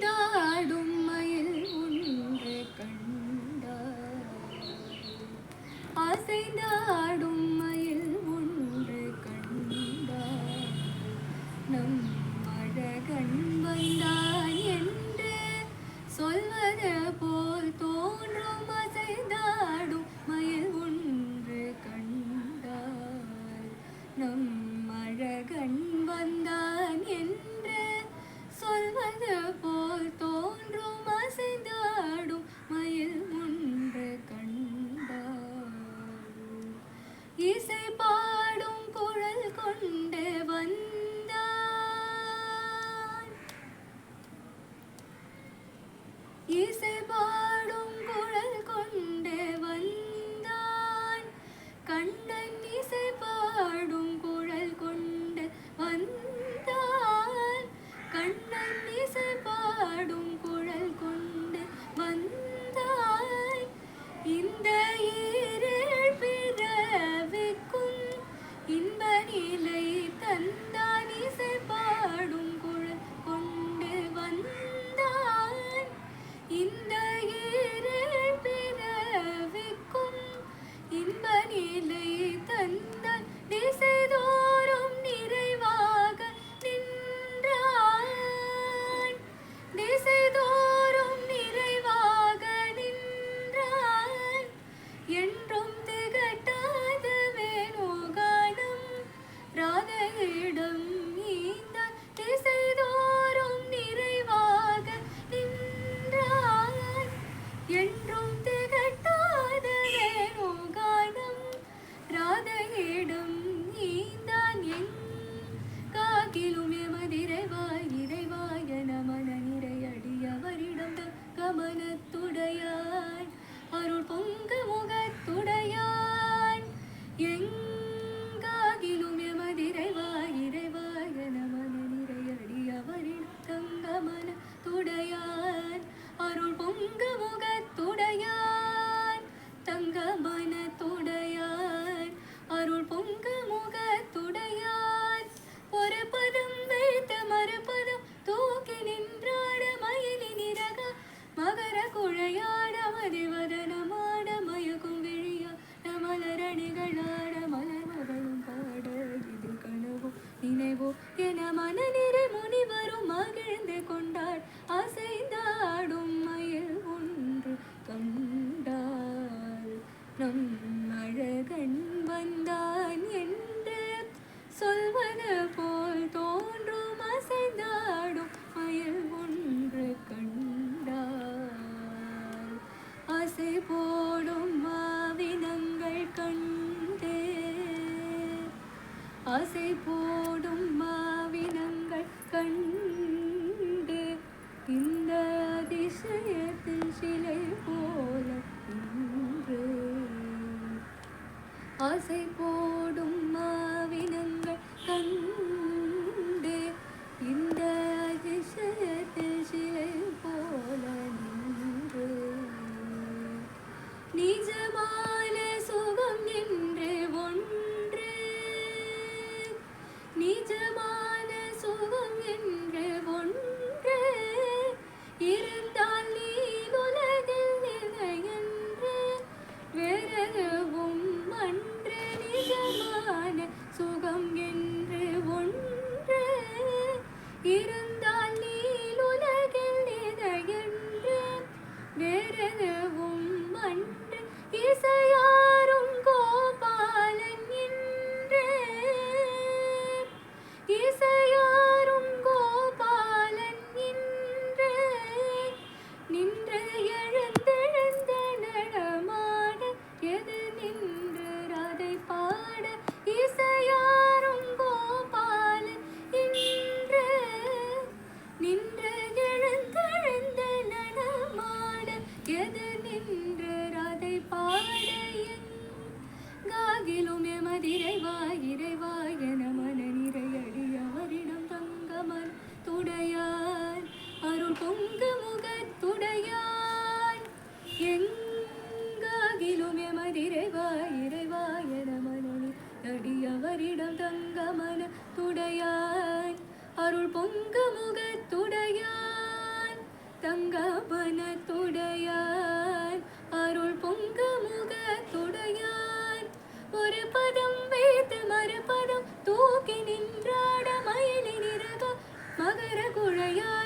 அசைந்தாடும் மயில் ஒன்று கண்டாய். அசைந்தாடும் மயில் ஒன்று கண்டாய். நம் அழகன் வந்தான் என்று சொல்வது போல் தோன்றும். அசைந்தாடும் மயில் ஒன்று கண்டாய். நம் அழகன் வந்தான் என்று சொல்வது போல் தோன்றும். அசைந்தாடும் மயில் ஒன்று கண்டாய். இசை பாடும் குழல் கொண்டு வந்தான். இசை பாடும் குழல் கொண்டு வந்தான். கண்ணன் இசை பாடும் குழல் கொண்டு வந்தான். கண்ணன் இசை பாடும் குழல் கொண்டு வந்தான். இந்த ஈரேழ் பிறவிக்கும் இன்ப நிலை தந்தான். இசை பாடும் குழல் கொண்டு வந்தான். இந்த ஈரேழ் பிறவிக்கும் இன்ப நிலை தந்தான். திசைதோறும் நிறைவாக நின்றான். திசைதோறும் நிறைவாக நின்றான். என்றும் திகட்டாத வேணுகானம் ராதையிடம் ஈந்தான். திசைதோறும் நிறைவாக நின்றான். என்றும் திகட்டாத வேணுகானம் ராதையிடம் ஈந்தான். எங்காகிலும் எமதிரைவாய் இறைவாய் என மன நிறையடியவரிடம் கமனத்துடையான். அருள் பொங்க முகத்துடையான். எங்காகிலும் எமதிரைவாய் இறைவாய் என மன நிறையடியவரிடம் தங்கமனத்துடையான். அருள் பொங்க முகத்துடையான். தங்கமனத்துடையான். அருள் பொங்க முகத்துடையான். ஒரு பதம் வைத்த மறுபதம் தூக்கி நின்றாட மயிலின் இறக மகர குழையாட மதிவதனமாட மயக்கும் விழியாட மலரணிகளாட மலர் மகளும் பாட. இது கனவோ நினைவோ என மனநிறை முனிவரும் மகிழ்ந்து கொண்டாள். அசைந்தாடும் மயில் ஒன்று கண்டாள். நம் அழகன் வந்தான் என்று சொல்வது போல் தோன்றும். அசைந்தாடும் மயில் ஒன்று கண்டாள். அசை போடும் மாவினங்கள் கண்டு. அசை போடும் மாவினங்கள் கண்டு. இந்த அதிசயத்தில் சிலை போல நின்று. ஆசை போடும் மாவினங்கள் கண்டு. இந்த அதிசயத்தில் சிலை போல நின்று. நிஜமான சுகம் என்று ஒன்று. நிஜமான சுகம் என்று ஒன்று இருந்தால் நீ உலகில் நிலை என்று வேறெதுவும் அன்று. நிஜமான சுகம் என்று ஒன்று இருந்தால் நீ உலகில் நிலை என்று வேறெதுவும் அன்று. இசையாரும் கோபாலன் என்று. இசையாரும் கோபாலன் என்று. நின்று எழுந்தெழுந்த நடமாட எது நின்று ராதை பாட. இசையாரும் கோபாலன் என்று. நின்று எழுந்தெழுந்த நடமாட எது நின்று ராதை பாட. எங்காகிலும் எமதிரைவாய் இறைவாய் என மன நிறையடியவரிடம் தங்கமன் துடையான். அருள் பொங்க முகத்துடையான். எங்காகிலும் எமதிரைவாய் இறைவாய் என மன நிறையடியவரிடம் தங்கமன் துடையான். அருள் பொங்க முகத்துடையான். அங்கபனத்துடையான் அருள் பொங்க முகத்துடையான் ஒரு பதம் வைத்து மறுபதம் தூக்கி நின்றாட மயிலின் இரக மகர குழையான்